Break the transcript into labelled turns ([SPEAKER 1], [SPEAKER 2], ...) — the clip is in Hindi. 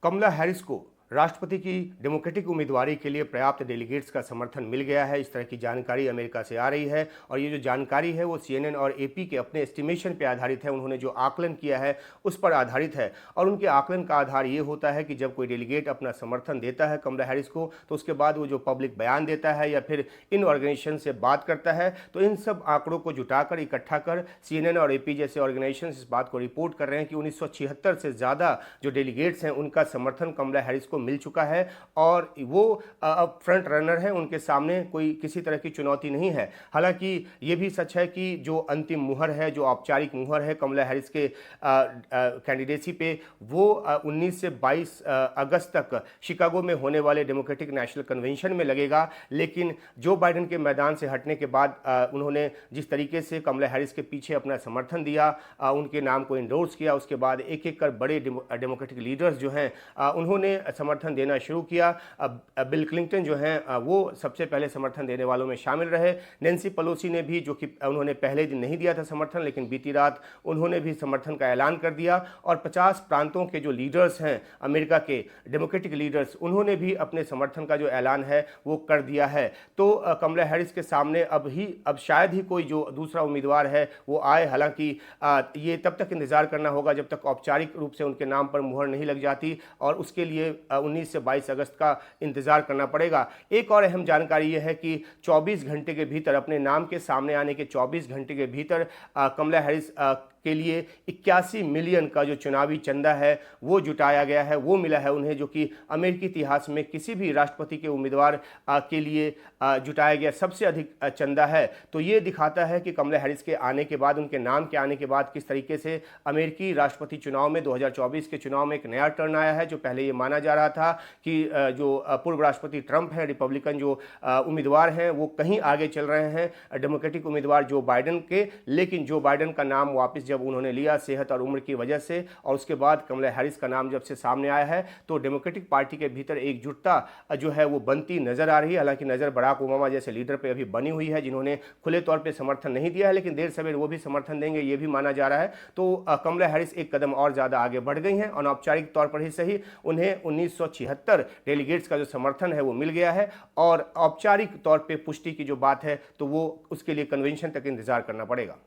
[SPEAKER 1] कमला हैरिस को राष्ट्रपति की डेमोक्रेटिक उम्मीदवारी के लिए पर्याप्त डेलीगेट्स का समर्थन मिल गया है। इस तरह की जानकारी अमेरिका से आ रही है और ये जो जानकारी है वो CNN और AP के अपने एस्टिमेशन पे आधारित है। उन्होंने जो आकलन किया है उस पर आधारित है और उनके आकलन का आधार ये होता है कि जब कोई डेलीगेट अपना समर्थन देता है कमला हैरिस को, तो उसके बाद वो जो पब्लिक बयान देता है या फिर इन ऑर्गेनाइजेशन से बात करता है, तो इन सब आंकड़ों को जुटाकर इकट्ठा कर CNN और AP जैसे ऑर्गेनाइजेशन इस बात को रिपोर्ट कर रहे हैं कि 1976 से ज़्यादा जो डेलीगेट्स हैं उनका समर्थन कमला हैरिस को मिल चुका है और वो अब फ्रंट रनर है। उनके सामने कोई किसी तरह की चुनौती नहीं है। हालांकि ये भी सच है कि जो अंतिम मुहर है, जो औपचारिक मुहर है कमला हैरिस के कैंडिडेसी पे, वो 19 से 22 अगस्त तक शिकागो में होने वाले डेमोक्रेटिक नेशनल कन्वेंशन में लगेगा। लेकिन जो बाइडेन के मैदान से हटने के बाद उन्होंने जिस तरीके से कमला हैरिस के पीछे अपना समर्थन दिया, उनके नाम को इंडोर्स किया, उसके बाद एक एक कर बड़े डेमोक्रेटिक लीडर्स जो हैं उन्होंने समर्थन देना शुरू किया। बिल क्लिंटन जो हैं वो सबसे पहले समर्थन देने वालों में शामिल रहे। नैन्सी पेलोसी ने भी, जो कि उन्होंने पहले दिन नहीं दिया था समर्थन, लेकिन बीती रात उन्होंने भी समर्थन का ऐलान कर दिया और 50 प्रांतों के जो लीडर्स हैं अमेरिका के डेमोक्रेटिक लीडर्स, उन्होंने भी अपने समर्थन का जो ऐलान है वो कर दिया है। तो कमला हैरिस के सामने अब शायद ही कोई जो दूसरा उम्मीदवार है वो आए। हालांकि ये तब तक इंतजार करना होगा जब तक औपचारिक रूप से उनके नाम पर मुहर नहीं लग जाती और उसके लिए 19 से 22 अगस्त का इंतजार करना पड़ेगा। एक और अहम जानकारी यह है कि 24 घंटे के भीतर, अपने नाम के सामने आने के 24 घंटे के भीतर कमला हैरिस के लिए 81 मिलियन का जो चुनावी चंदा है वो जुटाया गया है, वो मिला है उन्हें, जो कि अमेरिकी इतिहास में किसी भी राष्ट्रपति के उम्मीदवार के लिए जुटाया गया सबसे अधिक चंदा है। तो ये दिखाता है कि कमला हैरिस के आने के बाद, उनके नाम के आने के बाद, किस तरीके से अमेरिकी राष्ट्रपति चुनाव में 2024 के चुनाव में एक नया टर्न आया है। जो पहले ये माना जा रहा था कि जो पूर्व राष्ट्रपति ट्रंप हैं, रिपब्लिकन जो उम्मीदवार हैं, वो कहीं आगे चल रहे हैं डेमोक्रेटिक उम्मीदवार जो बाइडेन के, लेकिन जो बाइडेन का नाम वापस जब उन्होंने लिया सेहत और उम्र की वजह से, और उसके बाद कमला हैरिस का नाम जब से सामने आया है, तो डेमोक्रेटिक पार्टी के भीतर एकजुटता जो है वो बनती नजर आ रही है। हालांकि नजर बराक ओबामा जैसे लीडर पे अभी बनी हुई है जिन्होंने खुले तौर पे समर्थन नहीं दिया है, लेकिन देर सवेर वो भी समर्थन देंगे, ये भी माना जा रहा है। तो कमला हैरिस एक कदम और ज्यादा आगे बढ़ गई हैं। अनौपचारिक तौर पर ही सही, उन्हें 1976 डेलीगेट्स का जो समर्थन है वो मिल गया है और औपचारिक तौर पे पुष्टि की जो बात है तो वो उसके लिए कन्वेंशन तक इंतजार करना पड़ेगा।